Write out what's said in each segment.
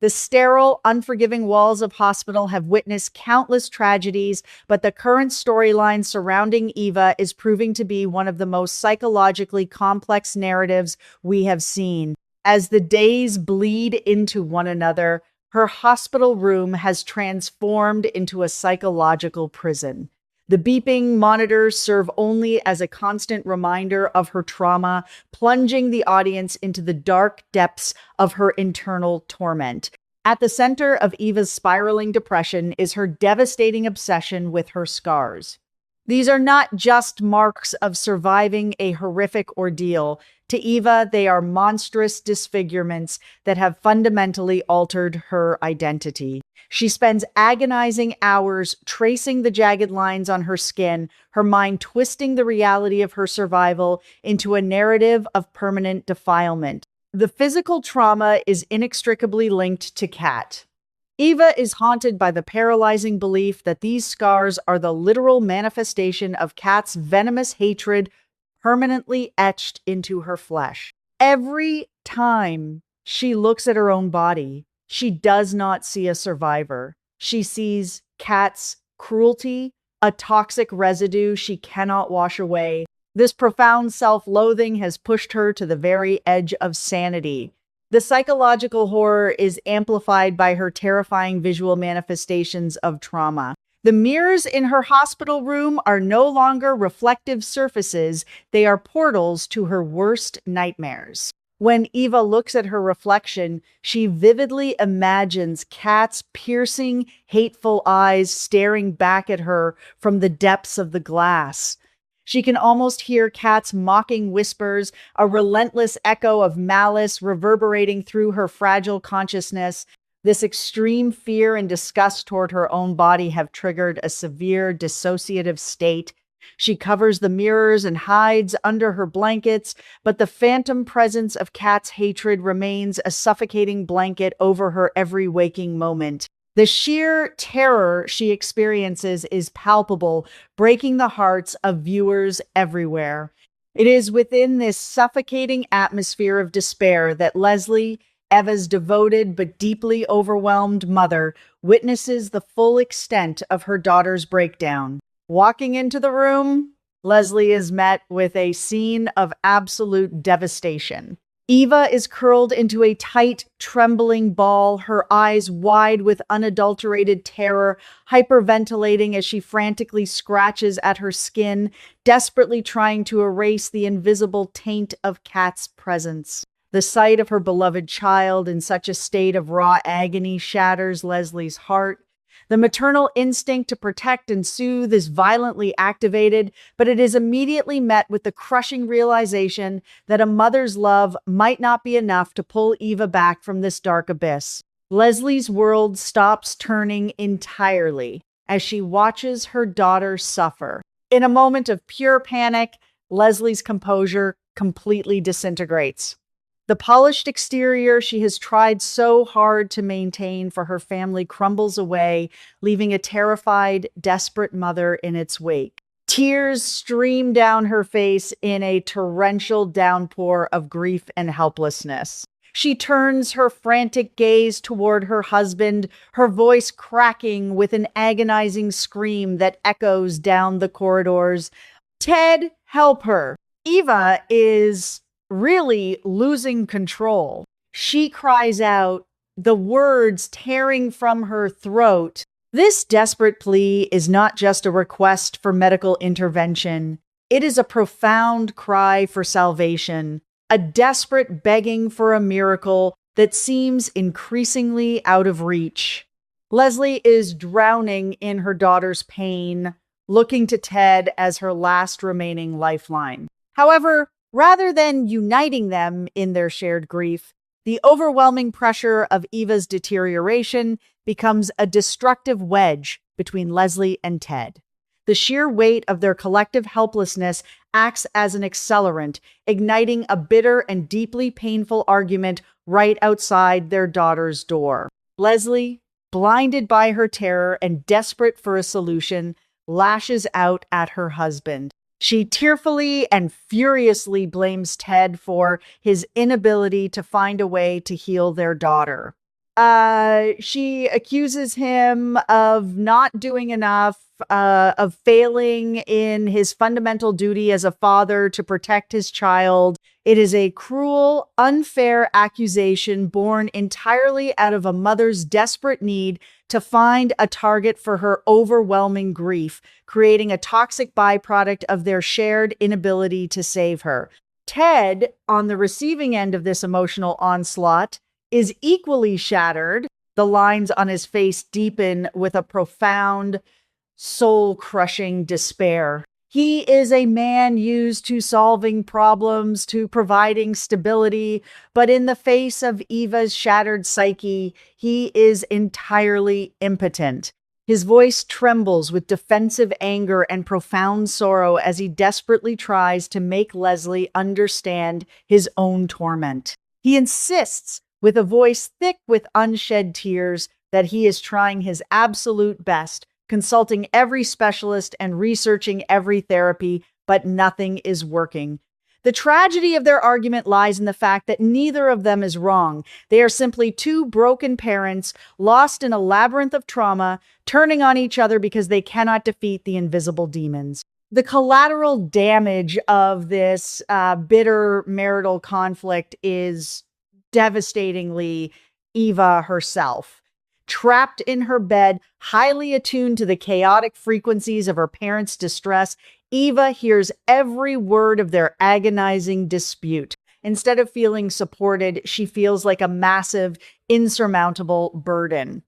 The sterile, unforgiving walls of hospital have witnessed countless tragedies, but the current storyline surrounding Eva is proving to be one of the most psychologically complex narratives we have seen. As the days bleed into one another, her hospital room has transformed into a psychological prison. The beeping monitors serve only as a constant reminder of her trauma, plunging the audience into the dark depths of her internal torment. At the center of Eva's spiraling depression is her devastating obsession with her scars. These are not just marks of surviving a horrific ordeal. To Eva, they are monstrous disfigurements that have fundamentally altered her identity. She spends agonizing hours tracing the jagged lines on her skin, her mind twisting the reality of her survival into a narrative of permanent defilement. The physical trauma is inextricably linked to Kat. Eva is haunted by the paralyzing belief that these scars are the literal manifestation of Kat's venomous hatred permanently etched into her flesh. Every time she looks at her own body, she does not see a survivor. She sees Kat's cruelty, a toxic residue she cannot wash away. This profound self-loathing has pushed her to the very edge of sanity. The psychological horror is amplified by her terrifying visual manifestations of trauma. The mirrors in her hospital room are no longer reflective surfaces, they are portals to her worst nightmares. When Eva looks at her reflection, she vividly imagines Kat's piercing, hateful eyes staring back at her from the depths of the glass. She can almost hear Kat's mocking whispers, a relentless echo of malice reverberating through her fragile consciousness. This extreme fear and disgust toward her own body have triggered a severe dissociative state. She covers the mirrors and hides under her blankets, but the phantom presence of Kat's hatred remains a suffocating blanket over her every waking moment. The sheer terror she experiences is palpable, breaking the hearts of viewers everywhere. It is within this suffocating atmosphere of despair that Leslie, Eva's devoted but deeply overwhelmed mother, witnesses the full extent of her daughter's breakdown. Walking into the room, Leslie is met with a scene of absolute devastation. Eva is curled into a tight, trembling ball, her eyes wide with unadulterated terror, hyperventilating as she frantically scratches at her skin, desperately trying to erase the invisible taint of Kat's presence. The sight of her beloved child in such a state of raw agony shatters Leslie's heart. The maternal instinct to protect and soothe is violently activated, but it is immediately met with the crushing realization that a mother's love might not be enough to pull Eva back from this dark abyss. Leslie's world stops turning entirely as she watches her daughter suffer. In a moment of pure panic, Leslie's composure completely disintegrates. The polished exterior she has tried so hard to maintain for her family crumbles away, leaving a terrified, desperate mother in its wake. Tears stream down her face in a torrential downpour of grief and helplessness. She turns her frantic gaze toward her husband, her voice cracking with an agonizing scream that echoes down the corridors. "Ted, help her!" Eva is really losing control. She cries out, the words tearing from her throat. This desperate plea is not just a request for medical intervention. It is a profound cry for salvation, a desperate begging for a miracle that seems increasingly out of reach. Leslie is drowning in her daughter's pain, looking to Ted as her last remaining lifeline. However, rather than uniting them in their shared grief, the overwhelming pressure of Eva's deterioration becomes a destructive wedge between Leslie and Ted. The sheer weight of their collective helplessness acts as an accelerant, igniting a bitter and deeply painful argument right outside their daughter's door. Leslie, blinded by her terror and desperate for a solution, lashes out at her husband. She tearfully and furiously blames Ted for his inability to find a way to heal their daughter. She accuses him of not doing enough, of failing in his fundamental duty as a father to protect his child. It is a cruel, unfair accusation born entirely out of a mother's desperate need to find a target for her overwhelming grief, creating a toxic byproduct of their shared inability to save her. Ted, on the receiving end of this emotional onslaught, is equally shattered. The lines on his face deepen with a profound, soul crushing despair. He is a man used to solving problems, to providing stability, but in the face of Eva's shattered psyche, he is entirely impotent. His voice trembles with defensive anger and profound sorrow as he desperately tries to make Leslie understand his own torment. He insists, with a voice thick with unshed tears, that he is trying his absolute best, consulting every specialist and researching every therapy, but nothing is working. The tragedy of their argument lies in the fact that neither of them is wrong. They are simply two broken parents, lost in a labyrinth of trauma, turning on each other because they cannot defeat the invisible demons. The collateral damage of this bitter marital conflict is devastatingly Eva herself. Trapped in her bed, highly attuned to the chaotic frequencies of her parents' distress, Eva hears every word of their agonizing dispute. Instead of feeling supported, she feels like a massive, insurmountable burden.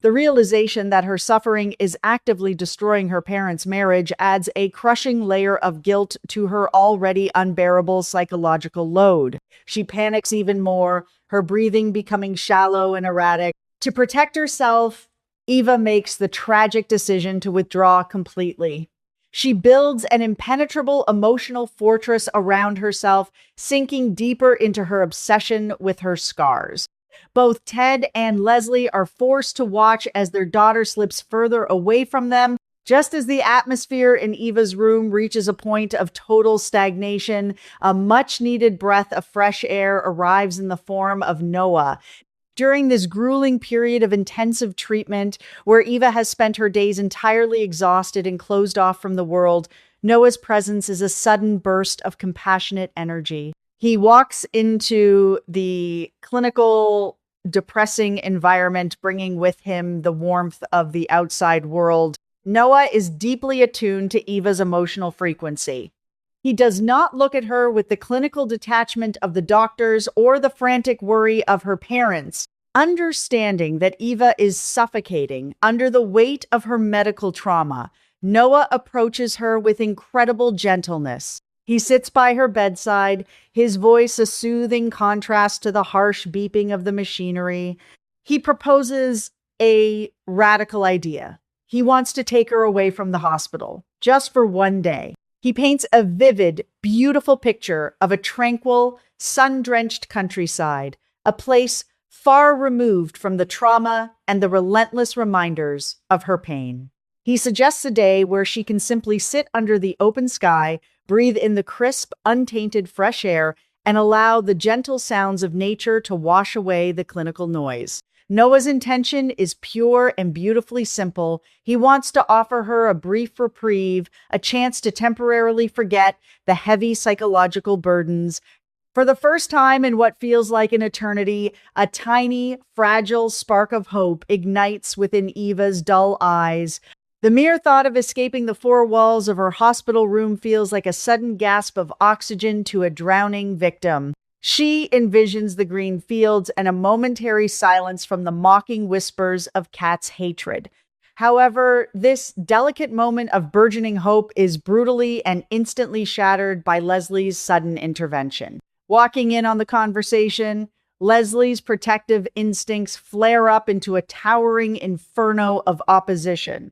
The realization that her suffering is actively destroying her parents' marriage adds a crushing layer of guilt to her already unbearable psychological load. She panics even more, her breathing becoming shallow and erratic. To protect herself, Eva makes the tragic decision to withdraw completely. She builds an impenetrable emotional fortress around herself, sinking deeper into her obsession with her scars. Both Ted and Leslie are forced to watch as their daughter slips further away from them. Just as the atmosphere in Eva's room reaches a point of total stagnation, a much-needed breath of fresh air arrives in the form of Noah. During this grueling period of intensive treatment, where Eva has spent her days entirely exhausted and closed off from the world, Noah's presence is a sudden burst of compassionate energy. He walks into the clinical, depressing environment, bringing with him the warmth of the outside world. Noah is deeply attuned to Eva's emotional frequency. He does not look at her with the clinical detachment of the doctors or the frantic worry of her parents. Understanding that Eva is suffocating under the weight of her medical trauma, Noah approaches her with incredible gentleness. He sits by her bedside, his voice a soothing contrast to the harsh beeping of the machinery. He proposes a radical idea. He wants to take her away from the hospital, just for one day. He paints a vivid, beautiful picture of a tranquil, sun-drenched countryside, a place far removed from the trauma and the relentless reminders of her pain. He suggests a day where she can simply sit under the open sky, breathe in the crisp, untainted fresh air, and allow the gentle sounds of nature to wash away the clinical noise. Noah's intention is pure and beautifully simple. He wants to offer her a brief reprieve, a chance to temporarily forget the heavy psychological burdens. For the first time in what feels like an eternity, a tiny, fragile spark of hope ignites within Eva's dull eyes. The mere thought of escaping the four walls of her hospital room feels like a sudden gasp of oxygen to a drowning victim. She envisions the green fields and a momentary silence from the mocking whispers of Kat's hatred. However, this delicate moment of burgeoning hope is brutally and instantly shattered by Leslie's sudden intervention. Walking in on the conversation, Leslie's protective instincts flare up into a towering inferno of opposition.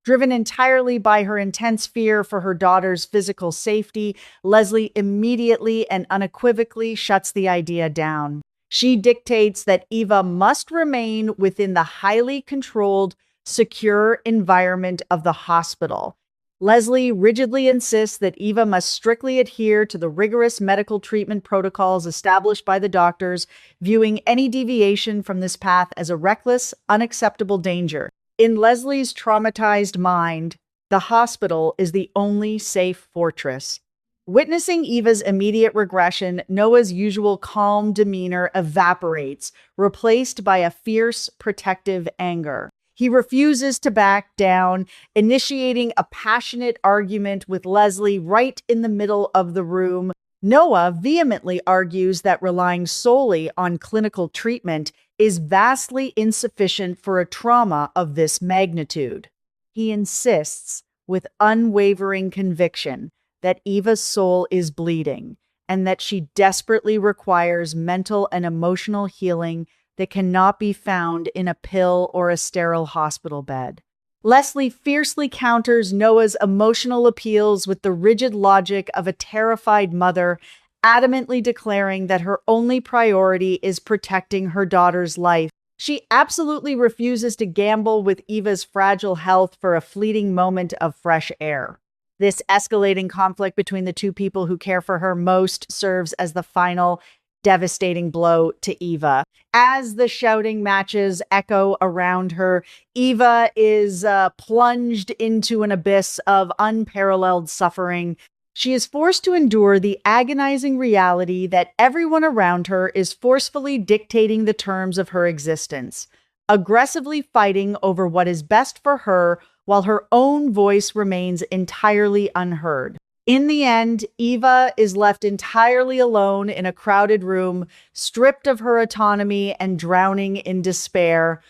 Driven entirely by her intense fear for her daughter's physical safety, Leslie immediately and unequivocally shuts the idea down. She dictates that Eva must remain within the highly controlled, secure environment of the hospital. Leslie rigidly insists that Eva must strictly adhere to the rigorous medical treatment protocols established by the doctors, viewing any deviation from this path as a reckless, unacceptable danger. In Leslie's traumatized mind, the hospital is the only safe fortress. Witnessing Eva's immediate regression, Noah's usual calm demeanor evaporates, replaced by a fierce, protective anger. He refuses to back down, initiating a passionate argument with Leslie right in the middle of the room. Noah vehemently argues that relying solely on clinical treatment is vastly insufficient for a trauma of this magnitude. He insists, with unwavering conviction, that Eva's soul is bleeding and that she desperately requires mental and emotional healing that cannot be found in a pill or a sterile hospital bed. Leslie fiercely counters Noah's emotional appeals with the rigid logic of a terrified mother, adamantly declaring that her only priority is protecting her daughter's life. She absolutely refuses to gamble with Eva's fragile health for a fleeting moment of fresh air. This escalating conflict between the two people who care for her most serves as the final devastating blow to Eva. As the shouting matches echo around her, Eva is plunged into an abyss of unparalleled suffering. She is forced to endure the agonizing reality that everyone around her is forcefully dictating the terms of her existence, aggressively fighting over what is best for her while her own voice remains entirely unheard. In the end, Eva is left entirely alone in a crowded room, stripped of her autonomy and drowning in despair.